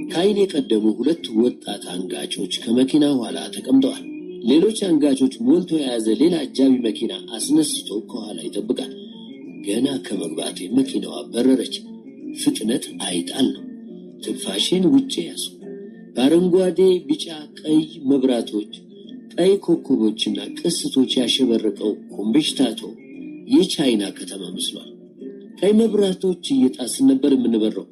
ከዓይን የቀደሙ ሁለት ወጣት አንጋቾች ከመኪና ኋላ ተቀምጠዋል። ሌሎች አንጋቾች ሞልቶ የያዘ ሌላ አጃቢ መኪና አስነስቶ ከኋላ ይጠብቃል። ገና ከመግባቴ መኪናዋ በረረች። ፍጥነት አይጣል ነው። ትንፋሽን ውጪ ያዙ። በአረንጓዴ፣ ቢጫ፣ ቀይ መብራቶች፣ ቀይ ኮከቦችና ቅስቶች ያሸበረቀው ኮምቤሽታቶ የቻይና ከተማ መስሏል። ቀይ መብራቶች እየጣስን ነበር የምንበረው።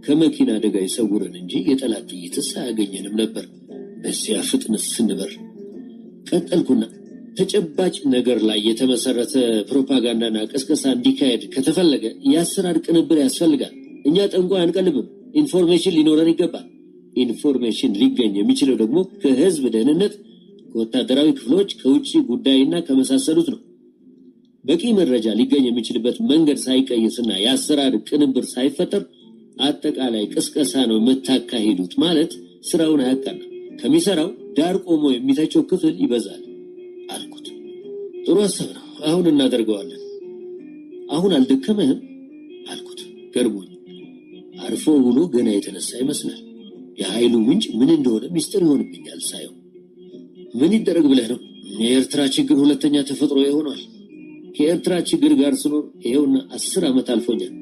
ከመኪና አደጋ ይሰውረን እንጂ የጠላት ጥይትስ አያገኘንም ነበር። በዚያ ፍጥነት ስንበር ቀጠልኩና ተጨባጭ ነገር ላይ የተመሰረተ ፕሮፓጋንዳና ቅስቀሳ እንዲካሄድ ከተፈለገ የአሰራር ቅንብር ያስፈልጋል። እኛ ጠንቋይ አንቀልብም። ኢንፎርሜሽን ሊኖረን ይገባል። ኢንፎርሜሽን ሊገኝ የሚችለው ደግሞ ከህዝብ ደህንነት፣ ከወታደራዊ ክፍሎች፣ ከውጭ ጉዳይና ከመሳሰሉት ነው። በቂ መረጃ ሊገኝ የሚችልበት መንገድ ሳይቀይስና የአሰራር ቅንብር ሳይፈጠር አጠቃላይ ቅስቀሳ ነው የምታካሂዱት ማለት ስራውን አያቃና። ከሚሰራው ዳር ቆሞ የሚተቸው ክፍል ይበዛል አልኩት። ጥሩ ሀሳብ ነው፣ አሁን እናደርገዋለን። አሁን አልደከመህም አልኩት ገርሞኝ። አርፎ ውሎ ገና የተነሳ ይመስላል። የኃይሉ ምንጭ ምን እንደሆነ ሚስጥር ይሆንብኛል ሳየው። ምን ይደረግ ብለህ ነው? የኤርትራ ችግር ሁለተኛ ተፈጥሮ ይሆናል። ከኤርትራ ችግር ጋር ስኖር ይሄውና 10 ዓመት አልፎኛል።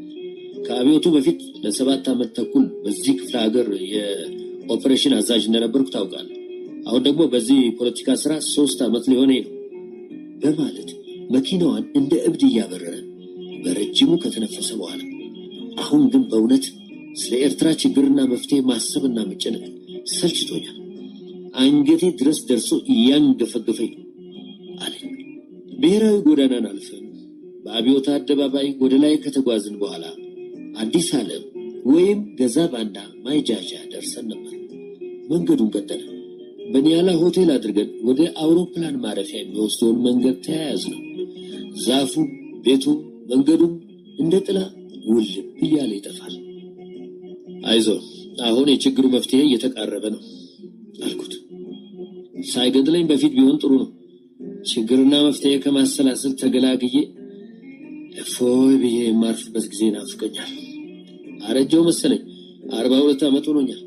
ከአብዮቱ በፊት ለ7 ዓመት ተኩል በዚህ ክፍለ ሀገር የኦፕሬሽን አዛዥ እንደነበርኩ ታውቃለህ። አሁን ደግሞ በዚህ ፖለቲካ ስራ 3 ዓመት ሊሆነኝ ነው በማለት መኪናዋን እንደ እብድ እያበረረ በረጅሙ ከተነፈሰ በኋላ አሁን ግን በእውነት ስለ ኤርትራ ችግርና መፍትሄ ማሰብና መጨነቅ ሰልችቶኛል። አንገቴ ድረስ ደርሶ እያንገፈገፈኝ አለኝ። ብሔራዊ ጎዳናን አልፈን በአብዮት አደባባይ ወደ ላይ ከተጓዝን በኋላ አዲስ ዓለም ወይም ገዛ ባንዳ ማይጃጃ ደርሰን ነበር። መንገዱን ቀጠለ። በኒያላ ሆቴል አድርገን ወደ አውሮፕላን ማረፊያ የሚወስደውን መንገድ ተያያዝ ነው። ዛፉ፣ ቤቱ፣ መንገዱም እንደ ጥላ ውልብ እያለ ይጠፋል። አይዞ፣ አሁን የችግሩ መፍትሄ እየተቃረበ ነው አልኩት። ሳይገድለኝ በፊት ቢሆን ጥሩ ነው። ችግርና መፍትሄ ከማሰላሰል ተገላግዬ እፎይ ብዬ የማርፍበት ጊዜ ናፍቀኛል። አረጀው መሰለኝ። 42 ዓመት ሆኖኛል።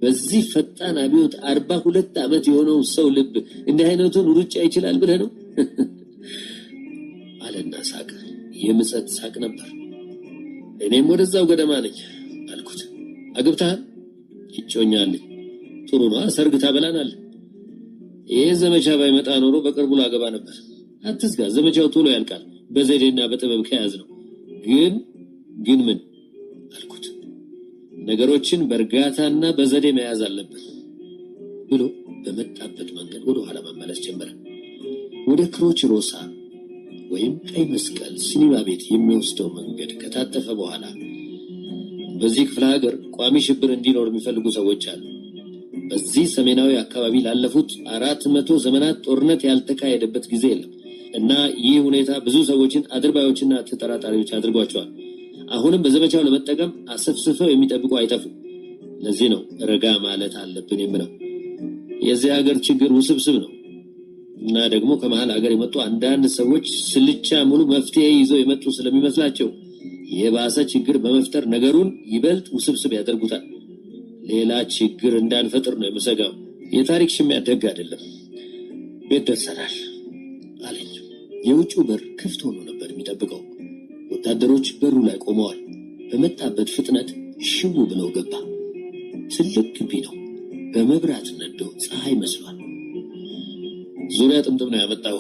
በዚህ ፈጣን አብዮት 42 ዓመት የሆነው ሰው ልብ እንዲህ አይነቱን ሩጫ ይችላል ብለህ ነው አለና ሳቅ። የምጸት ሳቅ ነበር። እኔም ወደዛው ገደማ ነኝ አልኩት። አግብተሃል? ይጮኛልኝ። ጥሩ ነው፣ ሰርግ ታበላናል። ይሄ ዘመቻ ባይመጣ ኖሮ በቅርቡ ላገባ ነበር። አትስጋ፣ ዘመቻው ቶሎ ያልቃል በዘዴና በጥበብ ከያዝ ነው። ግን ምን አልኩት። ነገሮችን በእርጋታና በዘዴ መያዝ አለብን ብሎ በመጣበት መንገድ ወደ ኋላ መመለስ ጀመረ። ወደ ክሮች ሮሳ ወይም ቀይ መስቀል ሲኒማ ቤት የሚወስደው መንገድ ከታጠፈ በኋላ በዚህ ክፍለ ሀገር ቋሚ ሽብር እንዲኖር የሚፈልጉ ሰዎች አሉ። በዚህ ሰሜናዊ አካባቢ ላለፉት 400 ዘመናት ጦርነት ያልተካሄደበት ጊዜ የለም እና ይህ ሁኔታ ብዙ ሰዎችን አድርባዮችና ተጠራጣሪዎች አድርጓቸዋል። አሁንም በዘመቻው ለመጠቀም አሰፍስፈው የሚጠብቁ አይጠፉም። ለዚህ ነው ረጋ ማለት አለብን የምለው። የዚህ ሀገር ችግር ውስብስብ ነው እና ደግሞ ከመሃል ሀገር የመጡ አንዳንድ ሰዎች ስልቻ ሙሉ መፍትሄ ይዘው የመጡ ስለሚመስላቸው የባሰ ችግር በመፍጠር ነገሩን ይበልጥ ውስብስብ ያደርጉታል። ሌላ ችግር እንዳንፈጥር ነው የምሰጋው። የታሪክ ሽሚያ ደግ አይደለም። ቤት ደርሰናል አለኝ። የውጭው በር ክፍት ሆኖ ነበር የሚጠብቀው። ወታደሮች በሩ ላይ ቆመዋል። በመጣበት ፍጥነት ሽው ብለው ገባ። ትልቅ ግቢ ነው። በመብራት ነዶ ፀሐይ መስሏል። ዙሪያ ጥምጥም ነው ያመጣው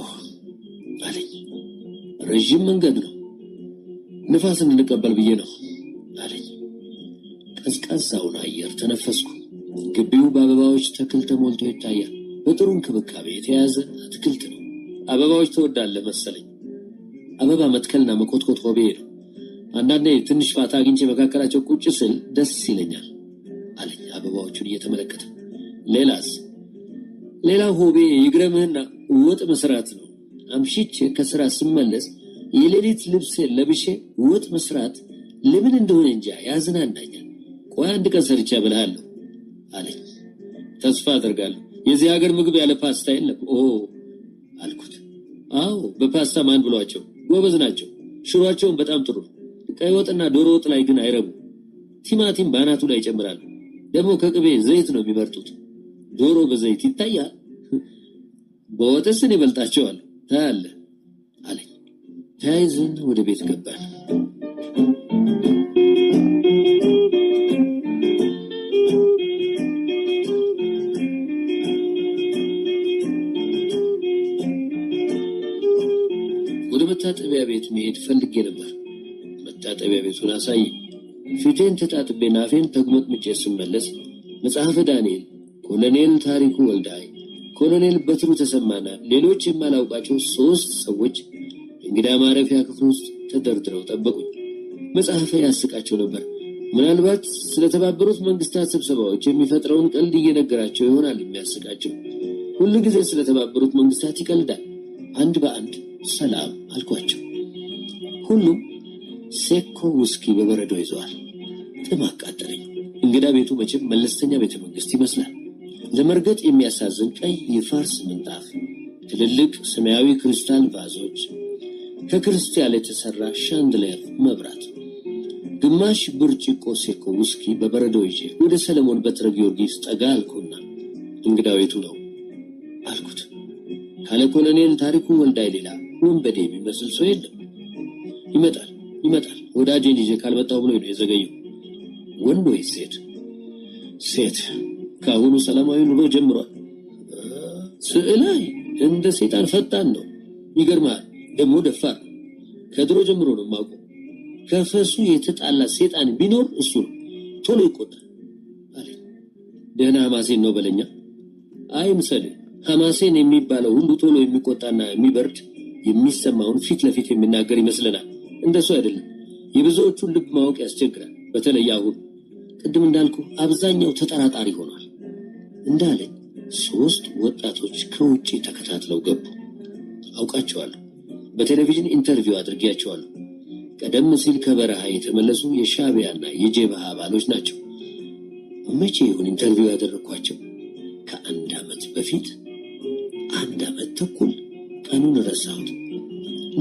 አለኝ። ረዥም መንገድ ነው፣ ንፋስ እንድንቀበል ብዬ ነው አለኝ። ቀዝቃዛውን አየር ተነፈስኩ። ግቢው በአበባዎች ተክል ተሞልቶ ይታያል። በጥሩ እንክብካቤ የተያዘ አትክልት ነው። አበባዎች ትወዳለህ መሰለኝ። አበባ መትከልና መኮትኮት ሆቤ ነው። አንዳንዴ ትንሽ ፋታ አግኝቼ መካከላቸው ቁጭ ስል ደስ ይለኛል አለኝ አበባዎቹን እየተመለከተ። ሌላስ? ሌላ ሆቤ ይግረምህና ወጥ መስራት ነው። አምሽቼ ከስራ ስመለስ የሌሊት ልብስ ለብሼ ወጥ መስራት ለምን እንደሆነ እንጃ ያዝናናኛል። ቆይ አንድ ቀን ሰርቼ እበልሃለሁ አለኝ። ተስፋ አደርጋለሁ። የዚህ ሀገር ምግብ ያለ ፓስታ የለም። ኦ አልኩት። አዎ በፓስታ ማን ብሏቸው፣ ጎበዝ ናቸው። ሽሯቸውን በጣም ጥሩ ነው። ቀይ ወጥና ዶሮ ወጥ ላይ ግን አይረቡ። ቲማቲም ባናቱ ላይ ይጨምራሉ። ደግሞ ከቅቤ ዘይት ነው የሚመርጡት። ዶሮ በዘይት ይታያል። በወጥስ እኔ እበልጣቸዋለሁ ታያለህ አለኝ። ተያይዘን ወደ ቤት ገባን። ወደ መታጠቢያ ቤት መሄድ ፈልጌ ነበር። መታጠቢያ ቤቱን አሳየኝ። ፊቴን ተጣጥቤና አፌን ተጉመጥምጬ ስመለስ መጽሐፈ ዳንኤል፣ ኮሎኔል ታሪኩ ወልዳይ፣ ኮሎኔል በትሩ ተሰማና ሌሎች የማላውቃቸው 3 ሰዎች እንግዳ ማረፊያ ክፍል ውስጥ ተደርድረው ጠበቁኝ። መጽሐፈ ያስቃቸው ነበር። ምናልባት ስለተባበሩት መንግስታት ስብሰባዎች የሚፈጥረውን ቀልድ እየነገራቸው ይሆናል የሚያስቃቸው። ሁሉ ጊዜ ስለተባበሩት መንግስታት ይቀልዳል። አንድ በአንድ ሰላም አልኳቸው። ሁሉም ሴኮ ውስኪ በበረዶ ይዘዋል። ጥም አቃጠለኝ። እንግዳ ቤቱ መቼም መለስተኛ ቤተ መንግስት ይመስላል። ለመርገጥ የሚያሳዝን ቀይ የፋርስ ምንጣፍ፣ ትልልቅ ሰማያዊ ክሪስታል ቫዞች፣ ከክርስቲያል የተሰራ ሻንድሌር መብራት። ግማሽ ብርጭቆ ሴኮ ውስኪ በበረዶ ይዤ ወደ ሰለሞን በትረ ጊዮርጊስ ጠጋ አልኩና እንግዳ ቤቱ ነው አልኩት። ካለ ኮሎኔል ታሪኩ ወልዳይ ሌላ ወንበዴ የሚመስል ሰው የለም። ይመጣል ወዳጄን ይዤ ካልመጣሁ ብሎ ነው የዘገየው። ወንድ ወይ ሴት? ሴት። ከአሁኑ ሰላማዊ ኑሮ ጀምሯል። ስዕላይ እንደ ሴጣን ፈጣን ነው። ይገርማል። ደግሞ ደፋር። ከድሮ ጀምሮ ነው የማውቀው። ከፈሱ የተጣላ ሴጣን ቢኖር እሱ ነው። ቶሎ ይቆጣል አለ። ደህና ሐማሴን ነው በለኛ። አይምሰልህ። ሐማሴን የሚባለው ሁሉ ቶሎ የሚቆጣና የሚበርድ የሚሰማውን ፊት ለፊት የሚናገር ይመስለናል። እንደሱ አይደለም። የብዙዎቹን ልብ ማወቅ ያስቸግራል። በተለይ አሁን ቅድም እንዳልኩ አብዛኛው ተጠራጣሪ ሆኗል። እንዳለኝ 3 ወጣቶች ከውጪ ተከታትለው ገቡ። አውቃቸዋለሁ። በቴሌቪዥን ኢንተርቪው አድርጌያቸዋለሁ። ቀደም ሲል ከበረሃ የተመለሱ የሻዕቢያና የጀብሃ አባሎች ናቸው። መቼ ይሁን ኢንተርቪው ያደረኳቸው? ከ1 ዓመት በፊት። 1 ዓመት ተኩል። ቀኑን ረሳሁት።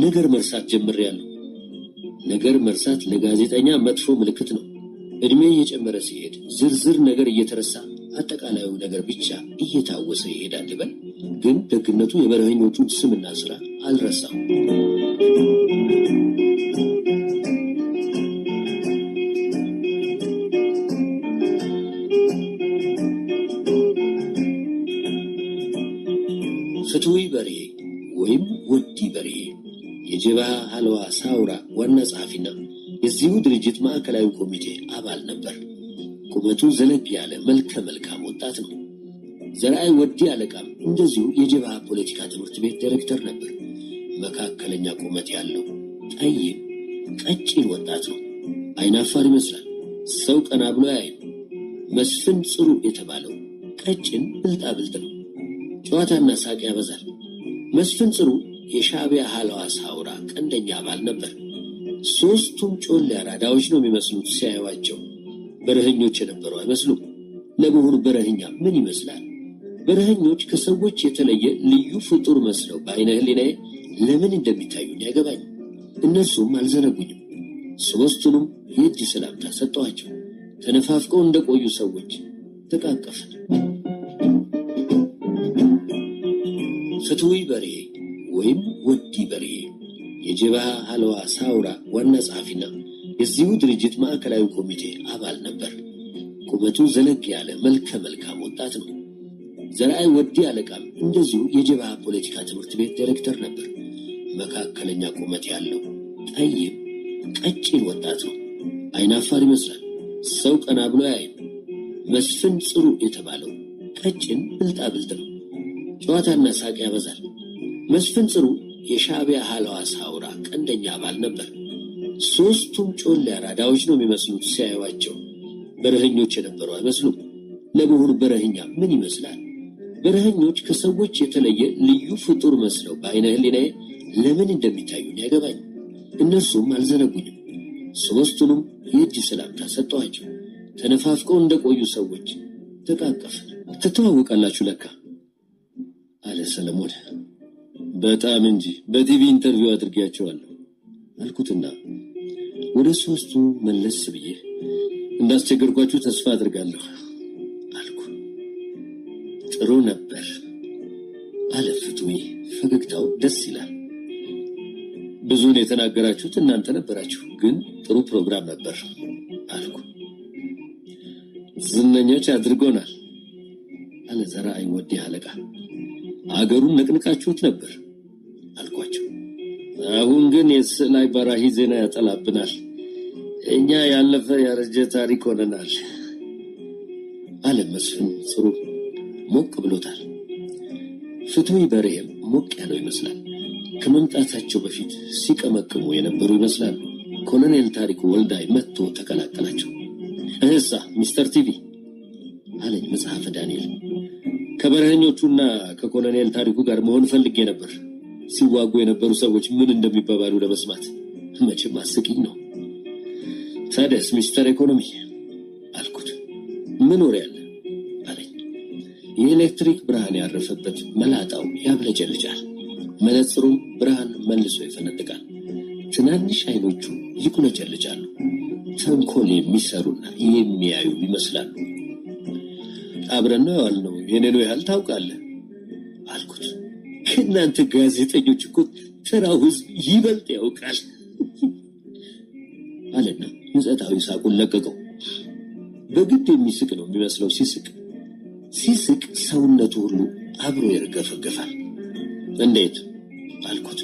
ነገር መርሳት ጀምሬያለሁ። ነገር መርሳት ለጋዜጠኛ መጥፎ ምልክት ነው። እድሜ እየጨመረ ሲሄድ ዝርዝር ነገር እየተረሳ አጠቃላዩ ነገር ብቻ እየታወሰ ይሄዳል በል። ግን ደግነቱ የበረሃኞቹን ስምና ስራ አልረሳም። ፍትዊ በርሄ ወይም ወዲ በርሄ የጀብሃ ሀልዋ ሳውራ ዋና ጸሐፊና የዚሁ ድርጅት ማዕከላዊ ኮሚቴ አባል ነበር። ቁመቱ ዘለግ ያለ መልከ መልካም ወጣት ነው። ዘርአይ ወዲ አለቃም እንደዚሁ የጀብሃ ፖለቲካ ትምህርት ቤት ዳይሬክተር ነበር። መካከለኛ ቁመት ያለው ጠይም ቀጭን ወጣት ነው። አይናፋር ይመስላል። ሰው ቀና ብሎ ያይ። መስፍን ጽሩ የተባለው ቀጭን ብልጣብልጥ ነው። ጨዋታና ሳቅ ያበዛል። መስፍን ጽሩ የሻዕቢያ ሀልዋ ሳውራ ቀንደኛ አባል ነበር። 3ቱም ጮሌ አራዳዎች ነው የሚመስሉት ሲያዩዋቸው። በረኸኞች የነበሩ አይመስሉም። ለመሆኑ በረኸኛ ምን ይመስላል? በረኸኞች ከሰዎች የተለየ ልዩ ፍጡር መስለው በአይነ ህሊናዬ ለምን እንደሚታዩኝ አይገባኝ። እነርሱም አልዘነጉኝም። 3ቱንም የእጅ ሰላምታ ሰጠኋቸው። ተነፋፍቀው እንደቆዩ ሰዎች ተቃቀፍን። ፍትዊ በርሄ ወይም ወዲ በርሄ የጀብሃ ሀልዋ ሳውራ ዋና ጸሐፊና የዚሁ ድርጅት ማዕከላዊ ኮሚቴ አባል ነበር። ቁመቱ ዘለግ ያለ መልከ መልካም ወጣት ነው። ዘርአይ ወዲ አለቃም እንደዚሁ የጀብሃ ፖለቲካ ትምህርት ቤት ዳይሬክተር ነበር። መካከለኛ ቁመት ያለው ጠይም ቀጭን ወጣት ነው። አይናፋር ይመስላል። ሰው ቀና ብሎ ያይ። መስፍን ጽሩ የተባለው ቀጭን ብልጣብልጥ ነው። ጨዋታና ሳቅ ያበዛል። መስፍን ጽሩ የሻዕቢያ ሀልዋ ሳውራ ቀንደኛ አባል ነበር። 3ቱም ጮሌ አራዳዎች ነው የሚመስሉት ሲያዩዋቸው። በረኸኞች የነበሩ አይመስሉም። ለመሆኑ በረኸኛ ምን ይመስላል? በረኸኞች ከሰዎች የተለየ ልዩ ፍጡር መስለው በአይነ ህሊናዬ ለምን እንደሚታዩኝ አይገባኝ። እነርሱም አልዘነጉኝም። 3ቱንም የእጅ ሰላምታ ሰጠኋቸው። ተነፋፍቀው እንደቆዩ ሰዎች ተቃቀፍን። ትተዋወቃላችሁ ለካ አለ ሰለሞን። በጣም እንጂ በቲቪ ኢንተርቪው አድርጌያቸዋለሁ አልኩትና ወደ ሶስቱ መለስ ብዬ እንዳስቸገርኳችሁ ተስፋ አድርጋለሁ አልኩ። ጥሩ ነበር አለ ፍቱይ። ፈገግታው ደስ ይላል። ብዙን የተናገራችሁት እናንተ ነበራችሁ፣ ግን ጥሩ ፕሮግራም ነበር አልኩ። ዝነኞች አድርጎናል አለ ዘራይ ወዲ አለቃ። አገሩን ነቅንቃችሁት ነበር አልኳቸው። አሁን ግን የስላይ በራሂ ዜና ያጠላብናል። እኛ ያለፈ ያረጀ ታሪክ ሆነናል አለ መስፍን። ጥሩ ሞቅ ብሎታል። ፍቱይ በሬም ሞቅ ያለው ይመስላል። ከመምጣታቸው በፊት ሲቀመቅሙ የነበሩ ይመስላሉ። ኮሎኔል ታሪኩ ወልዳይ መጥቶ ተቀላቀላቸው። እህሳ ሚስተር ቲቪ አለኝ መጽሐፈ ዳንኤል። ከበረኞቹና ከኮሎኔል ታሪኩ ጋር መሆን ፈልጌ ነበር። ሲዋጉ የነበሩ ሰዎች ምን እንደሚባባሉ ለመስማት። መቼም አስቂኝ ነው። ታዲያስ ሚስተር ኢኮኖሚ አልኩት። ምን ወሬ አለ አለኝ። የኤሌክትሪክ ብርሃን ያረፈበት መላጣው ያብለጨልጫል። መነጽሩም ብርሃን መልሶ ይፈነጥቃል። ትናንሽ አይኖቹ ይቁለጨልጫሉ። ተንኮል የሚሰሩና የሚያዩ ይመስላሉ። አብረን ነው ያልነው፣ የኔኑ ያህል ታውቃለህ አልኩት። ከእናንተ ጋዜጠኞች እኮ ተራው ህዝብ ይበልጥ ያውቃል አለና ምጸታዊ ሳቁን ለቀቀው። በግድ የሚስቅ ነው የሚመስለው። ሲስቅ ሰውነቱ ሁሉ አብሮ ይርገፈገፋል። እንዴት አልኩት።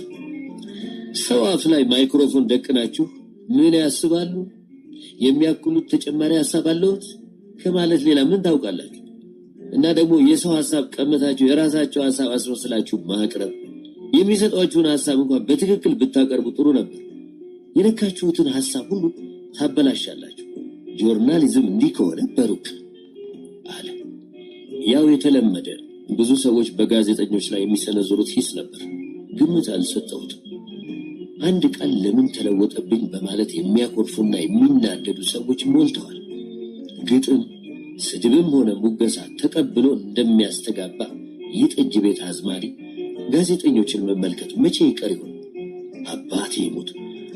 ሰው አፍ ላይ ማይክሮፎን ደቅናችሁ ምን ያስባሉ የሚያክሉት ተጨማሪ ሐሳብ አለዎት ከማለት ሌላ ምን ታውቃላችሁ? እና ደግሞ የሰው ሐሳብ ቀመታችሁ የራሳችሁ ሐሳብ አስመስላችሁ ማቅረብ። የሚሰጧችሁን ሐሳብ እንኳን በትክክል ብታቀርቡ ጥሩ ነበር። የነካችሁትን ሐሳብ ሁሉ ታበላሻላችሁ። ጆርናሊዝም እንዲህ ከሆነ በሩቅ አለ። ያው የተለመደ ብዙ ሰዎች በጋዜጠኞች ላይ የሚሰነዝሩት ሂስ ነበር። ግምት አልሰጠሁትም። አንድ ቃል ለምን ተለወጠብኝ በማለት የሚያኮርፉና የሚናደዱ ሰዎች ሞልተዋል። ግጥም፣ ስድብም ሆነ ሙገሳ ተቀብሎ እንደሚያስተጋባ የጠጅ ቤት አዝማሪ ጋዜጠኞችን መመልከት መቼ ይቀር ይሆን? አባቴ ይሙት፣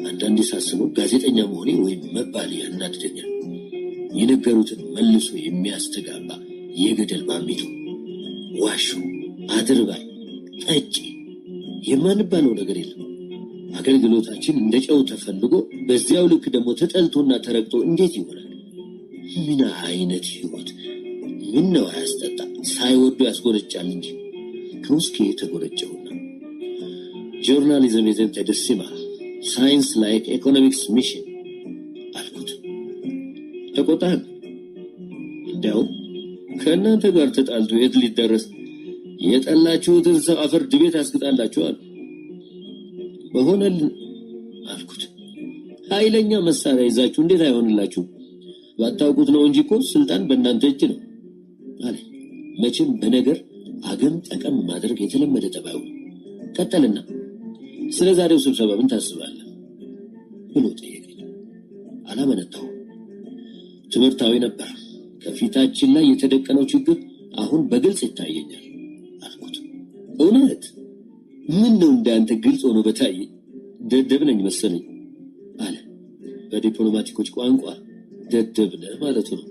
አንዳንዴ ሳስበው ጋዜጠኛ መሆኔ ወይም መባሌ ያናድደኛል። የነገሩትን መልሶ የሚያስተጋባ የገደል ማሚቱ፣ ዋሹ፣ አድርባይ፣ ጠጪ የማንባለው ነገር የለም። አገልግሎታችን እንደ ጨው ተፈልጎ በዚያው ልክ ደግሞ ተጠልቶና ተረግጦ እንዴት ይሆናል? ምን አይነት ህይወት! ምን ነው አያስጠጣ፣ ሳይወዱ ያስጎረጫል እንጂ ከውስኪ የተጎረጨውና ጆርናሊዝም isn't a decima, science like economics mission አልኩት። ተቆጣን። እንዲያው ከእናንተ ጋር ተጣልቶ የት ሊደረስ? የጠላችሁትን ሰው አፈር ድቤት አስግጣላችኋል። በሆነልን አልኩት። ኃይለኛ መሳሪያ ይዛችሁ እንዴት አይሆንላችሁ? ባታውቁት ነው እንጂ እኮ ስልጣን በእናንተ እጅ ነው አለ። መቼም በነገር አገም ጠቀም ማድረግ የተለመደ ጠባዩ። ቀጠልና ስለ ዛሬው ስብሰባ ምን ታስባለህ ብሎ ጠየቀኝ። አላመነታውም። ትምህርታዊ ነበር። ከፊታችን ላይ የተደቀነው ችግር አሁን በግልጽ ይታየኛል አልኩት። እውነት? ምን ነው እንዳንተ ግልጽ ሆኖ በታየ? ደደብ ነኝ መሰለኝ አለ። በዲፕሎማቲኮች ቋንቋ ደደብ ነህ ማለቱ ነው።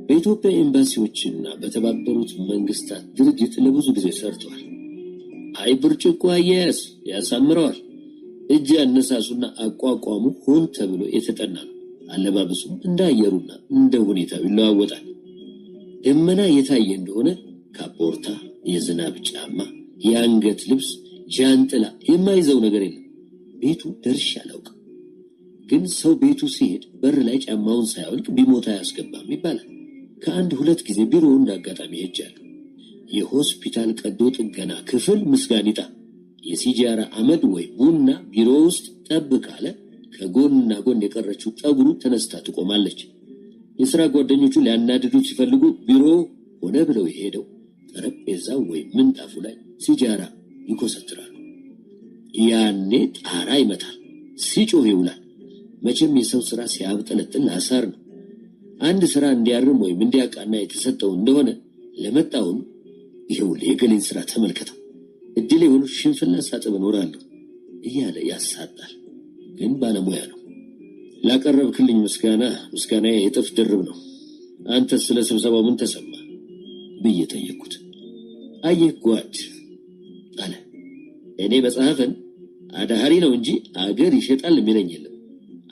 በኢትዮጵያ ኤምባሲዎችና በተባበሩት መንግስታት ድርጅት ለብዙ ጊዜ ሰርቷል። አይ ብርጭቆ አያያዝ ያሳምረዋል። እጅ ያነሳሱና አቋቋሙ ሆን ተብሎ የተጠና ነው። አለባበሱ እንደ አየሩና እንደ ሁኔታው ይለዋወጣል። ደመና የታየ እንደሆነ ካፖርታ፣ የዝናብ ጫማ፣ የአንገት ልብስ፣ ጃንጥላ የማይዘው ነገር የለም። ቤቱ ደርሼ አላውቅም። ግን ሰው ቤቱ ሲሄድ በር ላይ ጫማውን ሳያወልቅ ቢሞታ አያስገባም ይባላል። ከአንድ ሁለት ጊዜ ቢሮ እንዳጋጣሚ ሄጃለሁ። የሆስፒታል ቀዶ ጥገና ክፍል ምስጋኒጣ የሲጃራ አመድ ወይ ቡና ቢሮ ውስጥ ጠብ ካለ ከጎንና ጎን የቀረችው ጠጉሩ ተነስታ ትቆማለች። የሥራ ጓደኞቹ ሊያናድዱት ሲፈልጉ ቢሮ ሆነ ብለው የሄደው ጠረጴዛው ወይ ምንጣፉ ላይ ሲጃራ ይኮሰትራሉ። ያኔ ጣራ ይመታል፣ ሲጮህ ይውላል። መቼም የሰው ሥራ ሲያብጠለጥል አሳር ነው። አንድ ሥራ እንዲያርም ወይም እንዲያቃና የተሰጠው እንደሆነ ለመጣውን ይኸውልህ የገሌን ስራ ተመልከተው፣ እድሌ ሁሉ ሽንፍላ ሳጥብ እኖራለሁ እያለ ያሳጣል። ግን ባለሙያ ነው። ላቀረብክልኝ ምስጋና የእጥፍ ድርብ ነው። አንተ ስለ ስብሰባው ምን ተሰማ ብዬ ጠየቅኩት። አየህ ጓድ አለ፣ እኔ መጽሐፍን አዳሃሪ ነው እንጂ አገር ይሸጣል የሚለኝ የለም።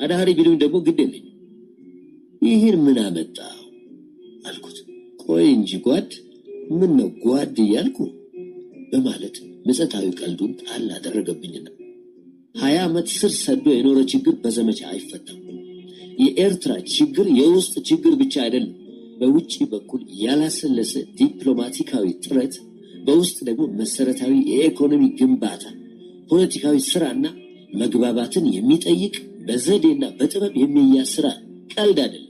አዳሃሪ ቢሉኝ ደግሞ ግድ የለኝም። ይህን ምን አመጣው አልኩት። ቆይ እንጂ ጓድ፣ ምን ነው ጓድ እያልኩ በማለት ምጸታዊ ቀልዱን ጣል አደረገብኝና 20 ዓመት ስር ሰዶ የኖረ ችግር በዘመቻ አይፈታም። የኤርትራ ችግር የውስጥ ችግር ብቻ አይደለም። በውጪ በኩል ያላሰለሰ ዲፕሎማቲካዊ ጥረት፣ በውስጥ ደግሞ መሰረታዊ የኢኮኖሚ ግንባታ፣ ፖለቲካዊ ስራና መግባባትን የሚጠይቅ በዘዴና በጥበብ የሚያዝ ስራ ቀልድ አይደለም።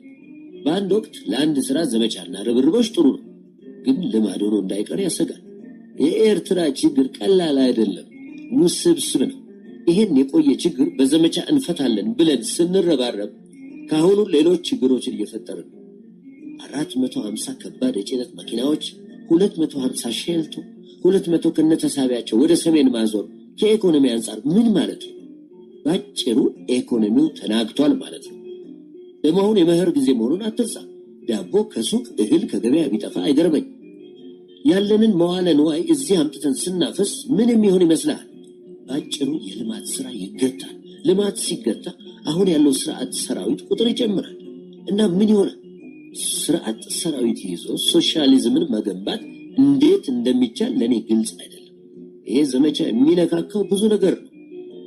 በአንድ ወቅት ለአንድ ስራ ዘመቻና ርብርቦች ጥሩ ነው፣ ግን ልማድ ሆኖ እንዳይቀር ያሰጋል። የኤርትራ ችግር ቀላል አይደለም፣ ውስብስብ ነው። ይህን የቆየ ችግር በዘመቻ እንፈታለን ብለን ስንረባረብ ካሁኑ ሌሎች ችግሮችን እየፈጠርን ነው። 450 ከባድ የጭነት መኪናዎች፣ 250 ሼልቶ፣ 200 ከነተሳቢያቸው ወደ ሰሜን ማዞር ከኢኮኖሚ አንጻር ምን ማለት ነው? ባጭሩ ኢኮኖሚው ተናግቷል ማለት ነው። ደግሞ አሁን የመኸር ጊዜ መሆኑን አትርሳ። ዳቦ ከሱቅ እህል ከገበያ ቢጠፋ አይገርመኝ። ያለንን መዋለ ንዋይ እዚህ አምጥተን ስናፈስ ምን የሚሆን ይመስላል? ባጭሩ የልማት ስራ ይገታል። ልማት ሲገታ አሁን ያለው ስርዓት ሰራዊት ቁጥር ይጨምራል እና ምን ይሆናል? ስርዓት ሰራዊት ይዞ ሶሻሊዝምን መገንባት እንዴት እንደሚቻል ለኔ ግልጽ አይደለም። ይሄ ዘመቻ የሚነካካው ብዙ ነገር ነው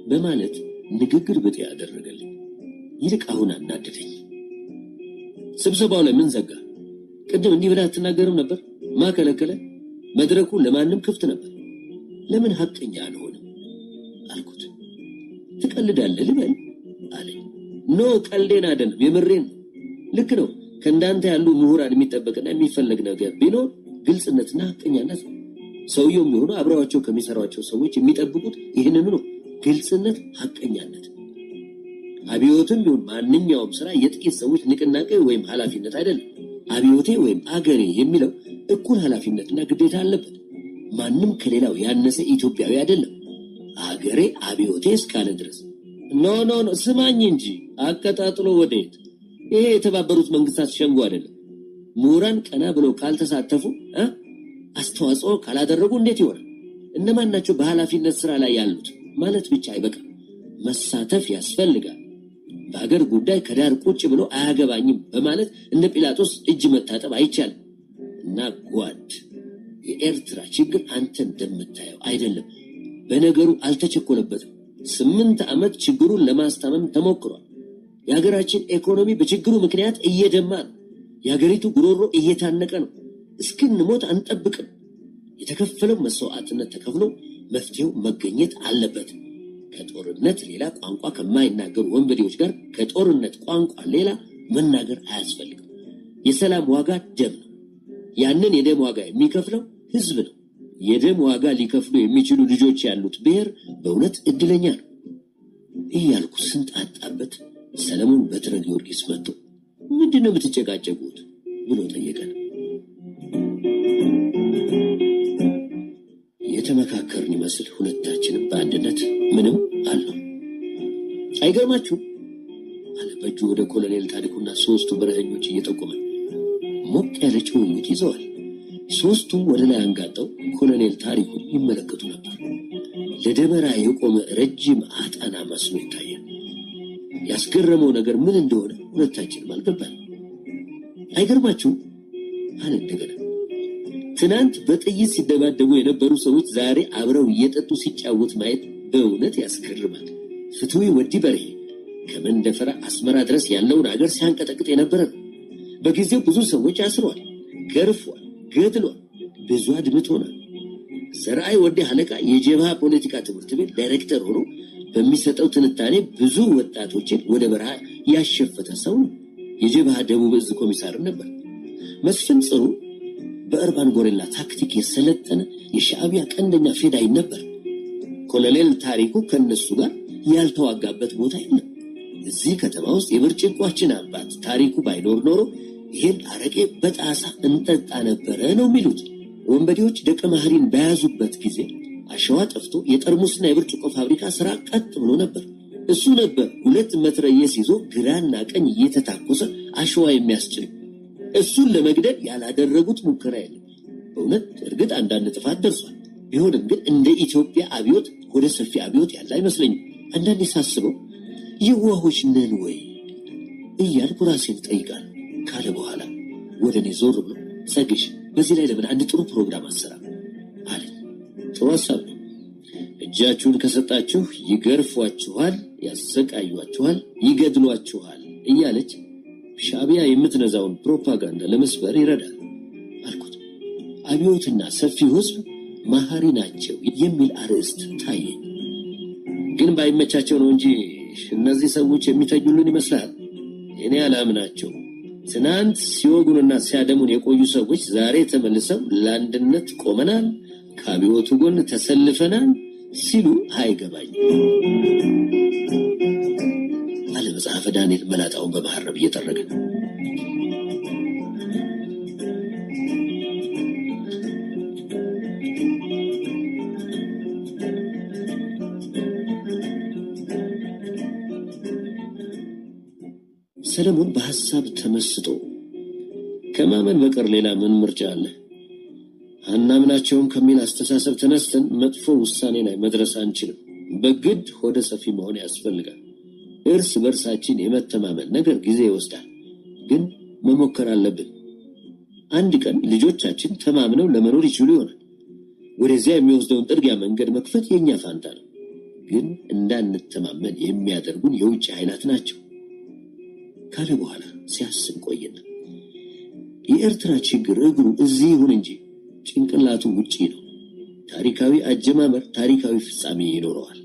በማለት ንግግር ብጤ ያደረገልኝ። ይልቅ አሁን አናደደኝ። ስብሰባው ላይ ምን ዘጋ? ቅድም እንዲህ ብለህ አትናገርም ነበር? ማከለከለ? መድረኩ ለማንም ክፍት ነበር። ለምን ሐቀኛ አልሆንም አልኩት። ትቀልዳለህ ልበል አለኝ። ኖ ቀልዴን አይደለም፣ የምሬን ነው። ልክ ነው። ከእንዳንተ ያሉ ምሁራን የሚጠበቅና የሚፈለግ ነገር ቢኖር ግልጽነትና ሐቀኛነት ነው። ሰውየው የሚሆኑ አብረዋቸው ከሚሰሯቸው ሰዎች የሚጠብቁት ይህንኑ ነው፣ ግልጽነት፣ ሐቀኛነት። አብዮትም ቢሆን ማንኛውም ስራ የጥቂት ሰዎች ንቅናቄ ወይም ኃላፊነት አይደለም። አብዮቴ ወይም አገሬ የሚለው እኩል ኃላፊነትና ግዴታ አለበት። ማንም ከሌላው ያነሰ ኢትዮጵያዊ አይደለም። አገሬ አብዮቴ እስካለ ድረስ ኖ ስማኝ እንጂ አቀጣጥሎ ወዴት? ይሄ የተባበሩት መንግስታት ሸንጎ አይደለም። ምሁራን ቀና ብለው ካልተሳተፉ አስተዋጽኦ ካላደረጉ እንዴት ይሆናል? እነማን ናቸው በኃላፊነት ስራ ላይ ያሉት ማለት ብቻ አይበቃም። መሳተፍ ያስፈልጋል። በሀገር ጉዳይ ከዳር ቁጭ ብሎ አያገባኝም በማለት እንደ ጲላጦስ እጅ መታጠብ አይቻልም። እና ጓድ፣ የኤርትራ ችግር አንተ እንደምታየው አይደለም። በነገሩ አልተቸኮለበትም። 8 ዓመት ችግሩን ለማስታመም ተሞክሯል። የሀገራችን ኢኮኖሚ በችግሩ ምክንያት እየደማ ነው። የሀገሪቱ ጉሮሮ እየታነቀ ነው። እስክንሞት አንጠብቅም። የተከፈለው መስዋዕትነት ተከፍሎ መፍትሄው መገኘት አለበት። ከጦርነት ሌላ ቋንቋ ከማይናገሩ ወንበዴዎች ጋር ከጦርነት ቋንቋ ሌላ መናገር አያስፈልግም። የሰላም ዋጋ ደም ነው። ያንን የደም ዋጋ የሚከፍለው ህዝብ ነው። የደም ዋጋ ሊከፍሉ የሚችሉ ልጆች ያሉት ብሔር በእውነት እድለኛ ነው እያልኩ ስንጣጣበት ሰለሞን በትረ ጊዮርጊስ መጥቶ ምንድነው የምትጨቃጨቁት ብሎ ጠየቀን። የተመካከርን ይመስል ሁለታችንም በአንድነት ምንም አለው። አይገርማችሁ አለ በእጁ ወደ ኮሎኔል ታሪኩና 3ቱ በረኞች እየጠቆመ። ሞቅ ያለ ጭውውት ይዘዋል። 3ቱም ወደ ላይ አንጋጠው ኮሎኔል ታሪኩን ይመለከቱ ነበር። ለደመራ የቆመ ረጅም አጣና መስሎ ይታያል። ያስገረመው ነገር ምን እንደሆነ ሁለታችንም አልገባን። አይገርማችሁ አለ እንደገና። ትናንት በጥይት ሲደባደቡ የነበሩ ሰዎች ዛሬ አብረው እየጠጡ ሲጫወት ማየት በእውነት ያስገርማል። ፍትዊ ወዲ በርሄ ከመንደፈራ አስመራ ድረስ ያለውን አገር ሲያንቀጠቅጥ የነበረ ነው። በጊዜው ብዙ ሰዎች አስሯል፣ ገርፏል፣ ገድሏል፣ ብዙ አድምቶናል። ዘርአይ ወዲ አለቃ የጀብሃ ፖለቲካ ትምህርት ቤት ዳይሬክተር ሆኖ በሚሰጠው ትንታኔ ብዙ ወጣቶችን ወደ በረሃ ያሸፈተ ሰው ነው። የጀብሃ ደቡብ እዝ ኮሚሳርም ነበር። መስፍን ጽሩ በእርባን ጎሬላ ታክቲክ የሰለጠነ የሻዕቢያ ቀንደኛ ፌዳይ ነበር። ኮሎኔል ታሪኩ ከነሱ ጋር ያልተዋጋበት ቦታ የለም። እዚህ ከተማ ውስጥ የብርጭቋችን አባት ታሪኩ ባይኖር ኖሮ ይሄን አረቄ በጣሳ እንጠጣ ነበረ ነው የሚሉት። ወንበዴዎች ደቀ መሐሪን በያዙበት ጊዜ አሸዋ ጠፍቶ የጠርሙስና የብርጭቆ ፋብሪካ ስራ ቀጥ ብሎ ነበር። እሱ ነበር 2 መትረየስ ይዞ ግራና ቀኝ እየተታኮሰ አሸዋ የሚያስጭን። እሱን ለመግደል ያላደረጉት ሙከራ የለም። በእውነት እርግጥ አንዳንድ ጥፋት ደርሷል። ቢሆንም ግን እንደ ኢትዮጵያ አብዮት ወደ ሰፊ አብዮት ያለ አይመስለኝም። አንዳንዴ ሳስበው የዋሆች ነን ወይ እያልኩ ራሴን ጠይቃለሁ ካለ በኋላ ወደ እኔ ዞር ብሎ ጸግሽ በዚህ ላይ ለምን አንድ ጥሩ ፕሮግራም አሰራ አለ። ጥሩ ሀሳብ ነው። እጃችሁን ከሰጣችሁ ይገርፏችኋል፣ ያሰቃዩአችኋል፣ ይገድሏችኋል እያለች ሻዕቢያ የምትነዛውን ፕሮፓጋንዳ ለመስበር ይረዳል አልኩት። አብዮትና ሰፊው ህዝብ መሐሪ ናቸው የሚል አርዕስት ታየ። ግን ባይመቻቸው ነው እንጂ እነዚህ ሰዎች የሚተኙልን ይመስላል። እኔ አላምናቸው። ትናንት ሲወጉንና ሲያደሙን የቆዩ ሰዎች ዛሬ ተመልሰው ለአንድነት ቆመናል፣ ከአብዮቱ ጎን ተሰልፈናል ሲሉ አይገባኝ አለ መጽሐፈ ዳንኤል መላጣውን በመሐረብ እየጠረገ። ሰለሞን በሐሳብ ተመስጦ ከማመን በቀር ሌላ ምን ምርጫ አለ? አናምናቸውም ከሚል አስተሳሰብ ተነስተን መጥፎ ውሳኔ ላይ መድረስ አንችልም። በግድ ሆደ ሰፊ መሆን ያስፈልጋል። እርስ በርሳችን የመተማመን ነገር ጊዜ ይወስዳል፣ ግን መሞከር አለብን። አንድ ቀን ልጆቻችን ተማምነው ለመኖር ይችሉ ይሆናል። ወደዚያ የሚወስደውን ጥርጊያ መንገድ መክፈት የኛ ፋንታ ነው። ግን እንዳንተማመን የሚያደርጉን የውጭ ኃይላት ናቸው ካለ በኋላ ሲያስብ ቆየና የኤርትራ ችግር እግሩ እዚህ ይሁን እንጂ ጭንቅላቱ ውጪ ነው። ታሪካዊ አጀማመር ታሪካዊ ፍጻሜ ይኖረዋል።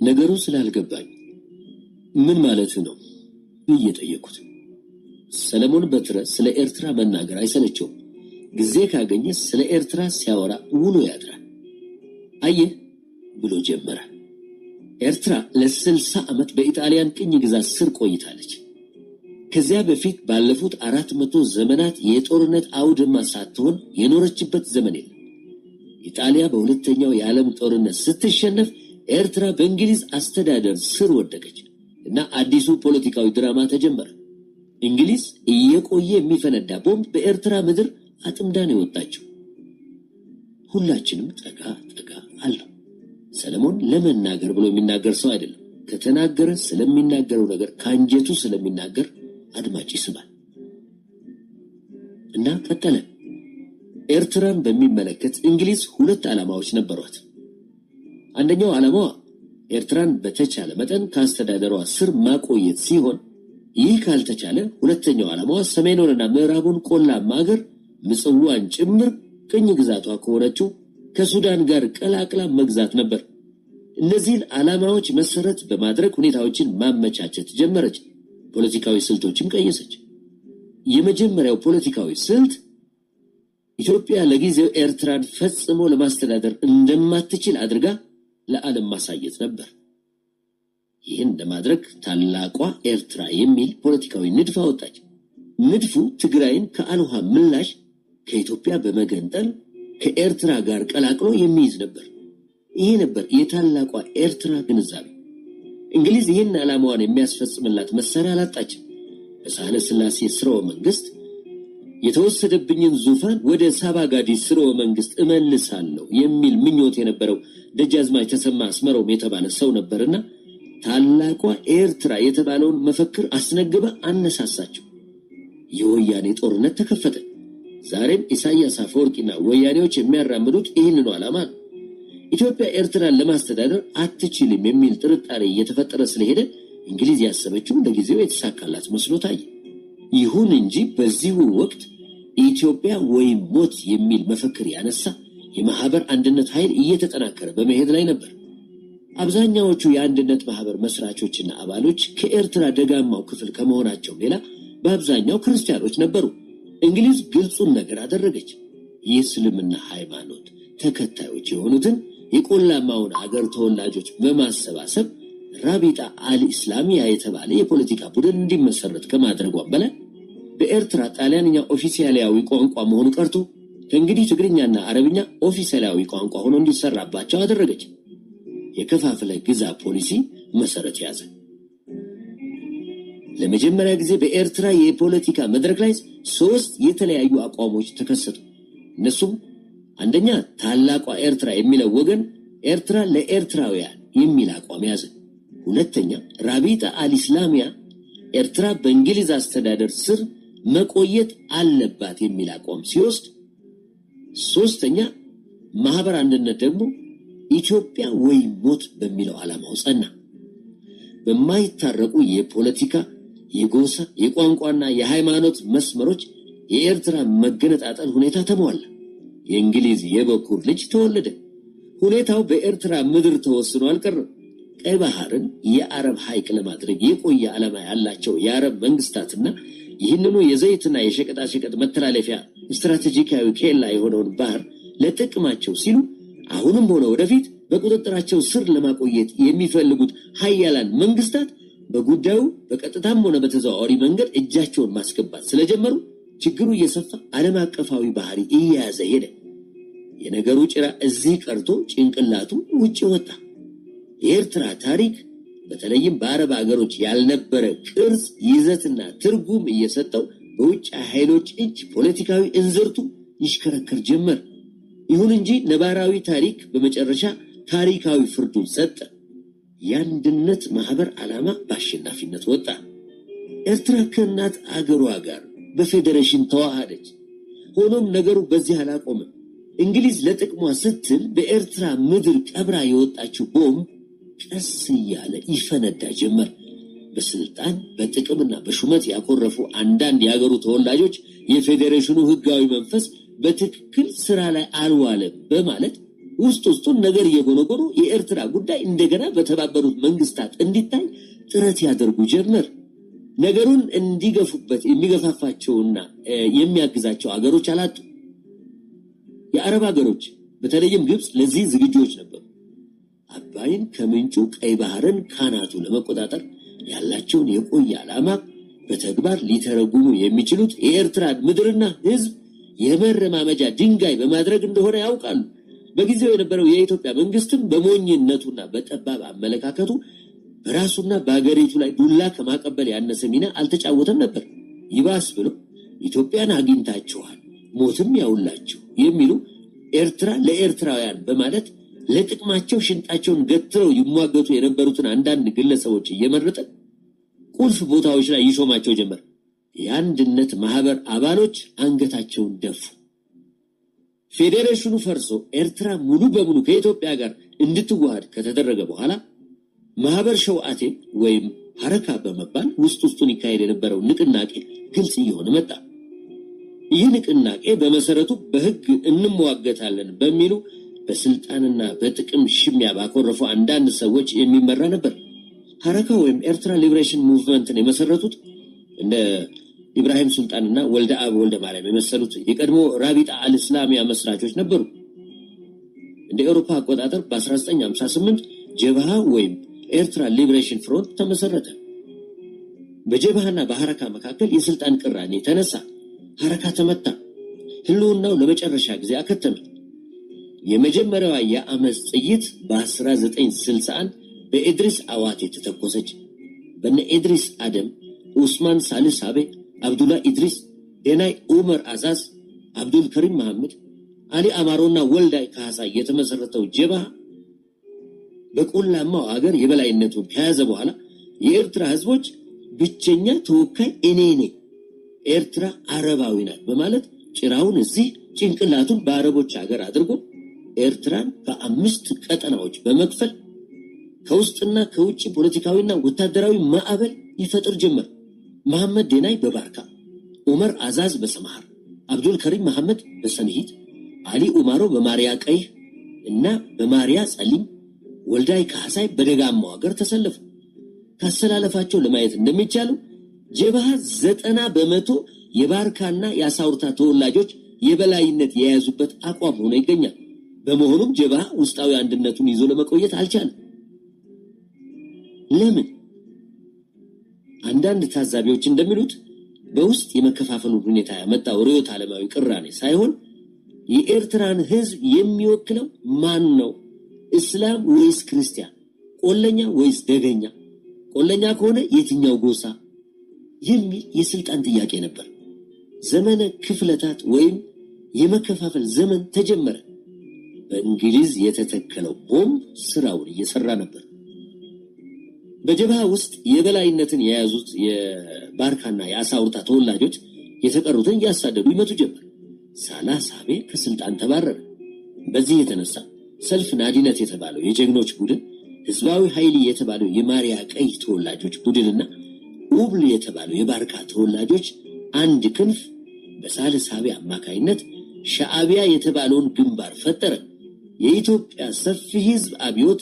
ነገሩ ስላልገባኝ ምን ማለት ነው እየጠየቁት፣ ሰለሞን በትረ ስለ ኤርትራ መናገር አይሰለቸውም። ጊዜ ካገኘ ስለ ኤርትራ ሲያወራ ውሎ ያድራል። አየህ ብሎ ጀመረ። ኤርትራ ለ60 ዓመት በኢጣሊያን ቅኝ ግዛት ስር ቆይታለች። ከዚያ በፊት ባለፉት 400 ዘመናት የጦርነት አውድማ ሳትሆን የኖረችበት ዘመን የለም። ኢጣሊያ በሁለተኛው የዓለም ጦርነት ስትሸነፍ ኤርትራ በእንግሊዝ አስተዳደር ስር ወደቀች እና አዲሱ ፖለቲካዊ ድራማ ተጀመረ። እንግሊዝ እየቆየ የሚፈነዳ ቦምብ በኤርትራ ምድር አጥምዳ ነው የወጣችው። ሁላችንም ጠጋ ጠጋ አለው። ሰለሞን ለመናገር ብሎ የሚናገር ሰው አይደለም። ከተናገረ ስለሚናገረው ነገር ከአንጀቱ ስለሚናገር አድማጭ ይስባል እና ቀጠለ። ኤርትራን በሚመለከት እንግሊዝ 2 ዓላማዎች ነበሯት። አንደኛው ዓላማዋ ኤርትራን በተቻለ መጠን ከአስተዳደሯ ስር ማቆየት ሲሆን፣ ይህ ካልተቻለ ሁለተኛው ዓላማዋ ሰሜኑንና ምዕራቡን ቆላማ አገር ምጽዋን ጭምር ቅኝ ግዛቷ ከሆነችው ከሱዳን ጋር ቀላቅላ መግዛት ነበር። እነዚህን ዓላማዎች መሰረት በማድረግ ሁኔታዎችን ማመቻቸት ጀመረች። ፖለቲካዊ ስልቶችን ቀየሰች። የመጀመሪያው ፖለቲካዊ ስልት ኢትዮጵያ ለጊዜው ኤርትራን ፈጽሞ ለማስተዳደር እንደማትችል አድርጋ ለዓለም ማሳየት ነበር። ይህን ለማድረግ ታላቋ ኤርትራ የሚል ፖለቲካዊ ንድፍ አወጣች። ንድፉ ትግራይን ከአልውሃ ምላሽ ከኢትዮጵያ በመገንጠል ከኤርትራ ጋር ቀላቅሎ የሚይዝ ነበር። ይሄ ነበር የታላቋ ኤርትራ ግንዛቤ። እንግሊዝ ይህን ዓላማዋን የሚያስፈጽምላት መሳሪያ አላጣችም። በሳህለ ሥላሴ ስርወ መንግስት የተወሰደብኝን ዙፋን ወደ ሳባጋዲ ስርወ መንግስት እመልሳለሁ የሚል ምኞት የነበረው ደጃዝማች ተሰማ አስመሮም የተባለ ሰው ነበርና ታላቋ ኤርትራ የተባለውን መፈክር አስነግባ አነሳሳቸው። የወያኔ ጦርነት ተከፈተ። ዛሬም ኢሳያስ አፈወርቂና ወያኔዎች የሚያራምዱት ይህንኑ ዓላማ ነው። ኢትዮጵያ ኤርትራን ለማስተዳደር አትችልም የሚል ጥርጣሬ እየተፈጠረ ስለሄደ እንግሊዝ ያሰበችው ለጊዜው የተሳካላት መስሎ ታየ። ይሁን እንጂ በዚሁ ወቅት ኢትዮጵያ ወይም ሞት የሚል መፈክር ያነሳ የማህበር አንድነት ኃይል እየተጠናከረ በመሄድ ላይ ነበር። አብዛኛዎቹ የአንድነት ማህበር መስራቾችና አባሎች ከኤርትራ ደጋማው ክፍል ከመሆናቸው ሌላ በአብዛኛው ክርስቲያኖች ነበሩ። እንግሊዝ ግልጹን ነገር አደረገች። የእስልምና ሃይማኖት ተከታዮች የሆኑትን የቆላማውን አገር ተወላጆች በማሰባሰብ ራቢጣ አልኢስላሚያ የተባለ የፖለቲካ ቡድን እንዲመሰረት ከማድረጓም በላይ በኤርትራ ጣሊያንኛ ኦፊሲያላዊ ቋንቋ መሆኑ ቀርቶ ከእንግዲህ ትግርኛና አረብኛ ኦፊሴላዊ ቋንቋ ሆኖ እንዲሰራባቸው አደረገች። የከፋፍለ ግዛ ፖሊሲ መሰረት ያዘ። ለመጀመሪያ ጊዜ በኤርትራ የፖለቲካ መድረክ ላይ 3 የተለያዩ አቋሞች ተከሰቱ። እነሱም አንደኛ ታላቋ ኤርትራ የሚለው ወገን ኤርትራ ለኤርትራውያን የሚል አቋም ያዘ። ሁለተኛ ራቢጣ አልኢስላሚያ ኤርትራ በእንግሊዝ አስተዳደር ስር መቆየት አለባት የሚል አቋም ሲወስድ፣ ሶስተኛ ማህበር አንድነት ደግሞ ኢትዮጵያ ወይ ሞት በሚለው ዓላማው ጸና። በማይታረቁ የፖለቲካ፣ የጎሳ፣ የቋንቋና የሃይማኖት መስመሮች የኤርትራ መገነጣጠል ሁኔታ ተሟላ። የእንግሊዝ የበኩር ልጅ ተወለደ። ሁኔታው በኤርትራ ምድር ተወስኖ አልቀረም። ቀይ ባህርን የአረብ ሐይቅ ለማድረግ የቆየ ዓላማ ያላቸው የአረብ መንግስታትና ይህንኑ የዘይትና የሸቀጣሸቀጥ መተላለፊያ ስትራቴጂካዊ ኬላ የሆነውን ባህር ለጥቅማቸው ሲሉ አሁንም ሆነ ወደፊት በቁጥጥራቸው ስር ለማቆየት የሚፈልጉት ሀያላን መንግስታት በጉዳዩ በቀጥታም ሆነ በተዘዋዋሪ መንገድ እጃቸውን ማስገባት ስለጀመሩ ችግሩ እየሰፋ ዓለም አቀፋዊ ባህሪ እየያዘ ሄደ። የነገሩ ጭራ እዚህ ቀርቶ ጭንቅላቱ ውጭ ወጣ። የኤርትራ ታሪክ በተለይም በአረብ አገሮች ያልነበረ ቅርጽ፣ ይዘትና ትርጉም እየሰጠው በውጭ ኃይሎች እጅ ፖለቲካዊ እንዝርቱ ይሽከረከር ጀመር። ይሁን እንጂ ነባራዊ ታሪክ በመጨረሻ ታሪካዊ ፍርዱን ሰጠ። የአንድነት ማህበር ዓላማ በአሸናፊነት ወጣ። ኤርትራ ከእናት አገሯ ጋር በፌዴሬሽን ተዋሃደች። ሆኖም ነገሩ በዚህ አላቆመም። እንግሊዝ ለጥቅሟ ስትል በኤርትራ ምድር ቀብራ የወጣችው ቦምብ ቀስ እያለ ይፈነዳ ጀመር። በስልጣን በጥቅምና በሹመት ያኮረፉ አንዳንድ የአገሩ ተወላጆች የፌዴሬሽኑ ህጋዊ መንፈስ በትክክል ስራ ላይ አልዋለም በማለት ውስጥ ውስጡን ነገር እየጎነጎኑ የኤርትራ ጉዳይ እንደገና በተባበሩት መንግስታት እንዲታይ ጥረት ያደርጉ ጀመር። ነገሩን እንዲገፉበት የሚገፋፋቸውና የሚያግዛቸው አገሮች አላጡ። የአረብ አገሮች በተለይም ግብጽ ለዚህ ዝግጁዎች ነበሩ። አባይን ከምንጩ ቀይ ባህርን ካናቱ ለመቆጣጠር ያላቸውን የቆየ ዓላማ በተግባር ሊተረጉሙ የሚችሉት የኤርትራን ምድርና ህዝብ የመረማመጃ ድንጋይ በማድረግ እንደሆነ ያውቃሉ። በጊዜው የነበረው የኢትዮጵያ መንግስትም በሞኝነቱና በጠባብ አመለካከቱ በራሱና በአገሪቱ ላይ ዱላ ከማቀበል ያነሰ ሚና አልተጫወተም ነበር። ይባስ ብሎ ኢትዮጵያን አግኝታችኋል፣ ሞትም ያውላችሁ የሚሉ ኤርትራ ለኤርትራውያን በማለት ለጥቅማቸው ሽንጣቸውን ገትረው ይሟገቱ የነበሩትን አንዳንድ ግለሰቦች እየመረጠ ቁልፍ ቦታዎች ላይ ይሾማቸው ጀመር። የአንድነት ማህበር አባሎች አንገታቸውን ደፉ። ፌዴሬሽኑ ፈርሶ ኤርትራ ሙሉ በሙሉ ከኢትዮጵያ ጋር እንድትዋሃድ ከተደረገ በኋላ ማህበር ሸውዓቴ ወይም ሐረካ በመባል ውስጥ ውስጡን ይካሄድ የነበረው ንቅናቄ ግልጽ እየሆነ መጣ። ይህ ንቅናቄ በመሰረቱ በህግ እንመዋገታለን በሚሉ በስልጣንና በጥቅም ሽሚያ ባኮረፉ አንዳንድ ሰዎች የሚመራ ነበር። ሐረካ ወይም ኤርትራ ሊብሬሽን ሙቭመንትን የመሰረቱት እንደ ኢብራሂም ሱልጣንና ወልደ አብ ወልደ ማርያም የመሰሉት የቀድሞ ራቢጣ አልኢስላሚያ መስራቾች ነበሩ። እንደ አውሮፓ አቆጣጠር በ1958 ጀብሃ ወይም ኤርትራ ሊብሬሽን ፍሮንት ተመሰረተ። በጀብሃና በሐረካ መካከል የስልጣን ቅራኔ ተነሳ። ሐረካ ተመታ፣ ህልውናው ለመጨረሻ ጊዜ አከተመ። የመጀመሪያዋ የአመፅ ጥይት በ1961 በኢድሪስ አዋቴ ተተኮሰች። በነ ኢድሪስ አደም፣ ኡስማን ሳልስ አቤ፣ አብዱላ ኢድሪስ፣ ዴናይ ኡመር አዛዝ፣ አብዱል ከሪም መሐመድ፣ አሊ አማሮና ወልዳይ ካሳ የተመሰረተው ጀብሃ በቆላማው አገር የበላይነቱን ከያዘ በኋላ የኤርትራ ህዝቦች ብቸኛ ተወካይ እኔ ነኝ፣ ኤርትራ አረባዊ ናት በማለት ጭራውን እዚህ ጭንቅላቱን በአረቦች ሀገር አድርጎ ኤርትራን በ5 ቀጠናዎች በመክፈል ከውስጥና ከውጭ ፖለቲካዊና ወታደራዊ ማዕበል ይፈጥር ጀመር። መሐመድ ዴናይ በባርካ፣ ዑመር አዛዝ በሰማሃር፣ አብዱል ከሪም መሐመድ በሰንሂት፣ አሊ ኡማሮ በማሪያ ቀይህ እና በማሪያ ጸሊም፣ ወልዳይ ካሳይ በደጋማው ሀገር ተሰለፉ። ካሰላለፋቸው ለማየት እንደሚቻለው ጀብሃ 90% የባርካና የአሳውርታ ተወላጆች የበላይነት የያዙበት አቋም ሆኖ ይገኛል። በመሆኑም ጀብሃ ውስጣዊ አንድነቱን ይዞ ለመቆየት አልቻለም። ለምን? አንዳንድ ታዛቢዎች እንደሚሉት በውስጥ የመከፋፈሉ ሁኔታ ያመጣው ርዕዮተ ዓለማዊ ቅራኔ ሳይሆን የኤርትራን ህዝብ የሚወክለው ማን ነው? እስላም ወይስ ክርስቲያን? ቆለኛ ወይስ ደገኛ? ቆለኛ ከሆነ የትኛው ጎሳ? የሚል የስልጣን ጥያቄ ነበር። ዘመነ ክፍለታት ወይም የመከፋፈል ዘመን ተጀመረ። በእንግሊዝ የተተከለው ቦምብ ስራውን እየሰራ ነበር። በጀብሃ ውስጥ የበላይነትን የያዙት የባርካና የአሳውርታ ተወላጆች የተቀሩትን እያሳደዱ ይመቱ ጀመር። ሳላህ ሳቤ ከስልጣን ተባረረ። በዚህ የተነሳ ሰልፍ ናዲነት የተባለው የጀግኖች ቡድን፣ ህዝባዊ ኃይል የተባለው የማሪያ ቀይ ተወላጆች ቡድንና ኡብል የተባለው የባርካ ተወላጆች አንድ ክንፍ በሳልህ ሳቤ አማካይነት ሻዕቢያ የተባለውን ግንባር ፈጠረ። የኢትዮጵያ ሰፊ ህዝብ አብዮት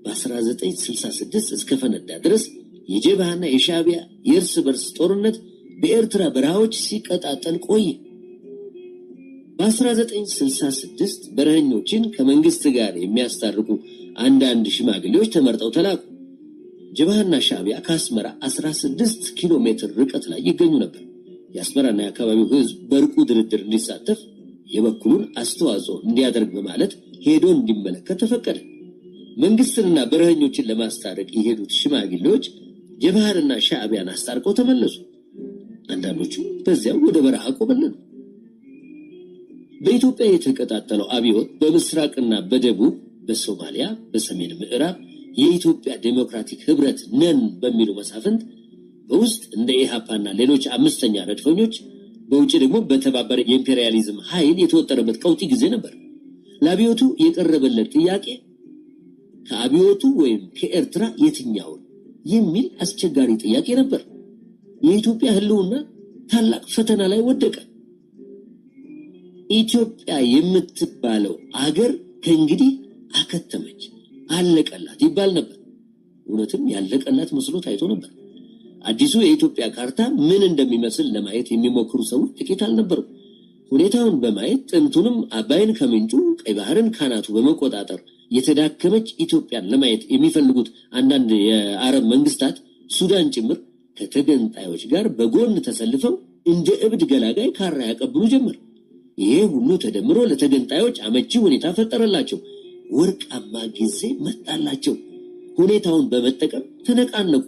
በ1966 እስከፈነዳ ድረስ የጀብሃና የሻዕቢያ የእርስ በርስ ጦርነት በኤርትራ በረሃዎች ሲቀጣጠል ቆየ። በ1966 በረሃኞችን ከመንግስት ጋር የሚያስታርቁ አንዳንድ ሽማግሌዎች ተመርጠው ተላኩ። ጀብሃና ሻዕቢያ ከአስመራ 16 ኪሎ ሜትር ርቀት ላይ ይገኙ ነበር። የአስመራና የአካባቢው ህዝብ በርቁ ድርድር እንዲሳተፍ የበኩሉን አስተዋጽኦ እንዲያደርግ በማለት ሄዶ እንዲመለከት ተፈቀደ። መንግስትንና በረሃኞችን ለማስታረቅ የሄዱት ሽማግሌዎች ጀብሃንና ሻዕቢያን አስታርቀው ተመለሱ። አንዳንዶቹ በዚያው ወደ በረሃ ቆበለሉ። በኢትዮጵያ የተቀጣጠለው አብዮት በምስራቅና በደቡብ፣ በሶማሊያ፣ በሰሜን ምዕራብ የኢትዮጵያ ዴሞክራቲክ ህብረት ነን በሚሉ መሳፍንት፣ በውስጥ እንደ ኢሃፓና ሌሎች አምስተኛ ረድፈኞች፣ በውጭ ደግሞ በተባበረ የኢምፔሪያሊዝም ኃይል የተወጠረበት ቀውጢ ጊዜ ነበር። ለአብዮቱ የቀረበለት ጥያቄ ከአብዮቱ ወይም ከኤርትራ የትኛውን የሚል አስቸጋሪ ጥያቄ ነበር። የኢትዮጵያ ህልውና ታላቅ ፈተና ላይ ወደቀ። ኢትዮጵያ የምትባለው አገር ከእንግዲህ አከተመች፣ አለቀላት ይባል ነበር። እውነትም ያለቀላት መስሎ ታይቶ ነበር። አዲሱ የኢትዮጵያ ካርታ ምን እንደሚመስል ለማየት የሚሞክሩ ሰዎች ጥቂት አልነበሩም። ሁኔታውን በማየት ጥንቱንም አባይን ከምንጩ ቀይ ባህርን ካናቱ በመቆጣጠር የተዳከመች ኢትዮጵያን ለማየት የሚፈልጉት አንዳንድ የአረብ መንግስታት ሱዳን ጭምር ከተገንጣዮች ጋር በጎን ተሰልፈው እንደ እብድ ገላጋይ ካራ ያቀብሉ ጀመር። ይሄ ሁሉ ተደምሮ ለተገንጣዮች አመቺ ሁኔታ ፈጠረላቸው። ወርቃማ ጊዜ መጣላቸው። ሁኔታውን በመጠቀም ተነቃነቁ።